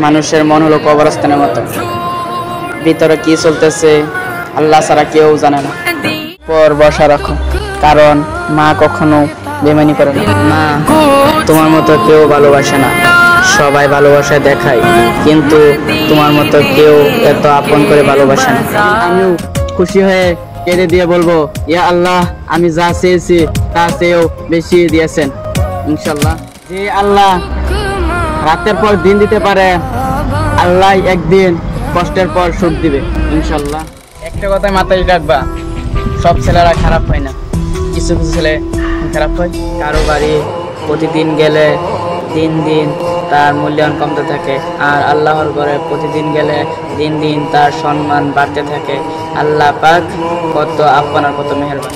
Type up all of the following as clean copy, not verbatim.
মানুষের মন হলো কবরস্থানের মতো, ভিতরে কি চলতেছে আল্লাহ ছাড়া কেউ জানে না। পর বসা রাখো, কারণ মা কখনো বেমানি করে না। মা তোমার মতো কেউ ভালোবাসে না, সবাই ভালোবাসা দেখায়, কিন্তু তোমার মতো কেউ এত আপন করে ভালোবাসে না। আমিও খুশি হয়ে কেঁদে দিয়ে বলবো, ইয়া আল্লাহ, আমি যা চেয়েছি তা চেয়েও বেশি দিয়েছেন ইনশাল্লাহ। যে আল্লাহ রাতের পর দিন দিতে পারে, আল্লাহ একদিন কষ্টের পর সুখ দিবে ইনশাল্লাহ। একটা কথাই মাথায় রাখবা, সব ছেলেরা খারাপ হয় না, কিছু কিছু ছেলে খারাপ হয়। কারো বাড়ি প্রতিদিন গেলে দিন দিন তার মূল্যায়ন কমতে থাকে, আর আল্লাহর ঘরে প্রতিদিন গেলে দিন দিন তার সম্মান বাড়তে থাকে। আল্লাহ পাক কত আপন আর কত মেহেরবান।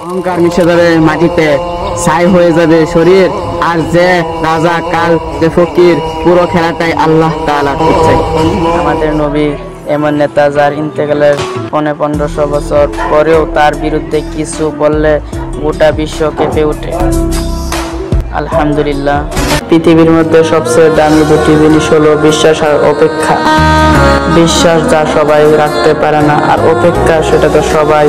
অহংকার মিশে যাবে মাটিতে, ছাই হয়ে যাবে শরীর, আর যে রাজা কাল যে ফকির, পুরো খেলাটাই আল্লাহ তাআলা করছে। আমাদের নবী এমন নেতা যার ইন্তেকালের 1500 বছর পরেও তার বিরুদ্ধে কিছু বললে গোটা বিশ্ব কেঁপে ওঠে। আলহামদুলিল্লাহ। পৃথিবীর মধ্যে সবচেয়ে দামি দুটি জিনিস হলো বিশ্বাস আর অপেক্ষা। বিশ্বাস যা সবাই রাখতে পারে না, আর অপেক্ষা সেটা তো সবাই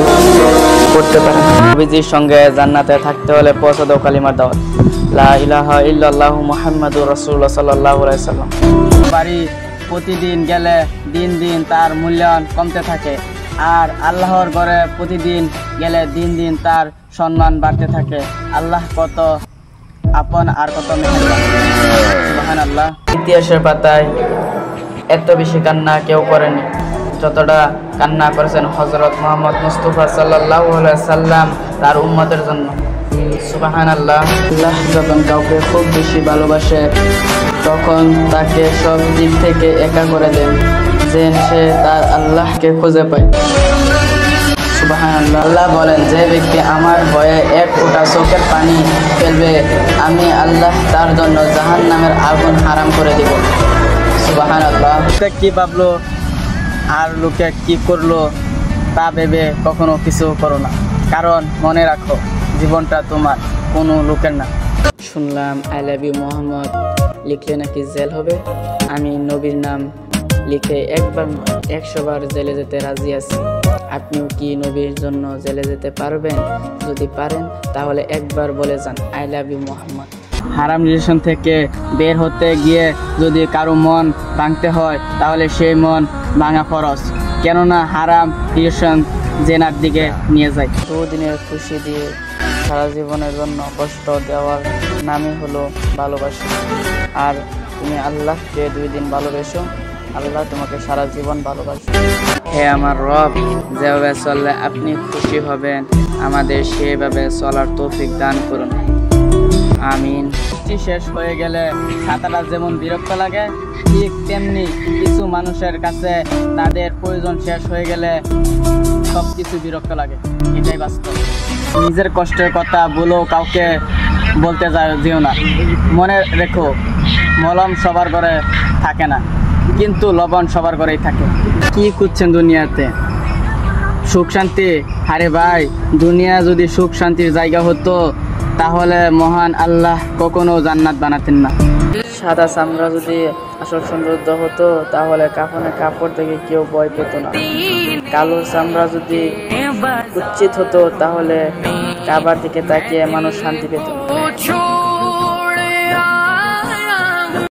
করতে পারে না। নবীজির সঙ্গে জান্নাতে থাকতে হলে পৌঁছে দাও কালিমার দাওয়াত, লা ইলাহা ইল্লাল্লাহু মুহাম্মাদুর রাসূলুল্লাহ সাল্লাল্লাহু আলাইহি ওয়াসাল্লাম। বাড়ি প্রতিদিন গেলে দিন দিন তার মূল্যায়ন কমতে থাকে, আর আল্লাহর ঘরে প্রতিদিন গেলে দিন দিন তার সম্মান বাড়তে থাকে। আল্লাহ কত আপন আর কত মেহেরবান, সুবহানাল্লাহ। ইতিহাসের পাতায় এত বেশি কান্না কেউ করেনি যতটা কান্না করেছেন হযরত মুহাম্মদ মুস্তাফা সাল্লাল্লাহু আলাইহি ওয়াসাল্লাম তার উম্মতের জন্য, সুবহানাল্লাহ। আল্লাহ যখন কাউকে খুব বেশি ভালোবাসে তখন তাকে সব দিক থেকে একা করে দেন, যে সে তার আল্লাহকে খুঁজে পায়, সুবহানাল্লাহ। আল্লাহ বলেন, যে ব্যক্তি আমার ভয়ে এক ফোঁটা চোখের পানি ফেলবে, আমি আল্লাহ তার জন্য জাহান্নামের আগুন হারাম করে দিব, সুবহানাল্লাহ। লোকে কি ভাবলো আর লোকে কি করলো তা ভেবে কখনো কিছু করো না, কারণ মনে রাখো জীবনটা তোমার, কোনো লোকের না। শুনলাম আই লাভ ইউ মোহাম্মদ লিখলে নাকি জেল হবে। আমি নবীর নাম লিখে একবার 100 বার জেলে যেতে রাজি আছি। আপনিও কি নবীর জন্য জেলে যেতে পারবেন? যদি পারেন তাহলে একবার বলে যান আই লাভ ইউ মোহাম্মদ। হারাম রিলেশন থেকে বের হতে গিয়ে যদি কারো মন ভাঙতে হয় তাহলে সেই মন ভাঙা ফরজ, কেননা হারাম রিলেশন জেনার দিকে নিয়ে যায়। দুদিনের খুশি দিয়ে সারা জীবনের জন্য কষ্ট দেওয়ার নামই হলো ভালোবাসা। আর তুমি আল্লাহকে 2 দিন ভালোবেসো, আল্লাহ তোমাকে সারা জীবন ভালোবাসে। হে আমার রব, যেভাবে চললে আপনি খুশি হবেন আমাদের সেভাবে চলার তৌফিক দান করুন, আমিন। শেষ হয়ে গেলে সাঁতারা যেমন বিরক্ত লাগে, ঠিক তেমনি কিছু মানুষের কাছে তাদের প্রয়োজন শেষ হয়ে গেলে সবকিছু বিরক্ত লাগে, এটাই বাস্তব। নিজের কষ্টের কথা বলো কাউকে বলতে যেও না। মনে রেখো, মলম সবার ঘরে থাকে না, কিন্তু লবণ সবার ঘরেই থাকে। কি খুঁজছেন দুনিয়াতে? সুখ শান্তি? আরে ভাই, দুনিয়া যদি সুখ শান্তির জায়গা হতো তাহলে মহান আল্লাহ কখনো জান্নাত বানাতেন না। সাদা চামড়া যদি আসল সৌন্দর্য হতো তাহলে কাফনে কাপড় থেকে কেউ ভয় পেত না। কালো চামড়া যদি কুচ্ছিত হতো তাহলে কাবার দিকে তাকিয়ে মানুষ শান্তি পেত।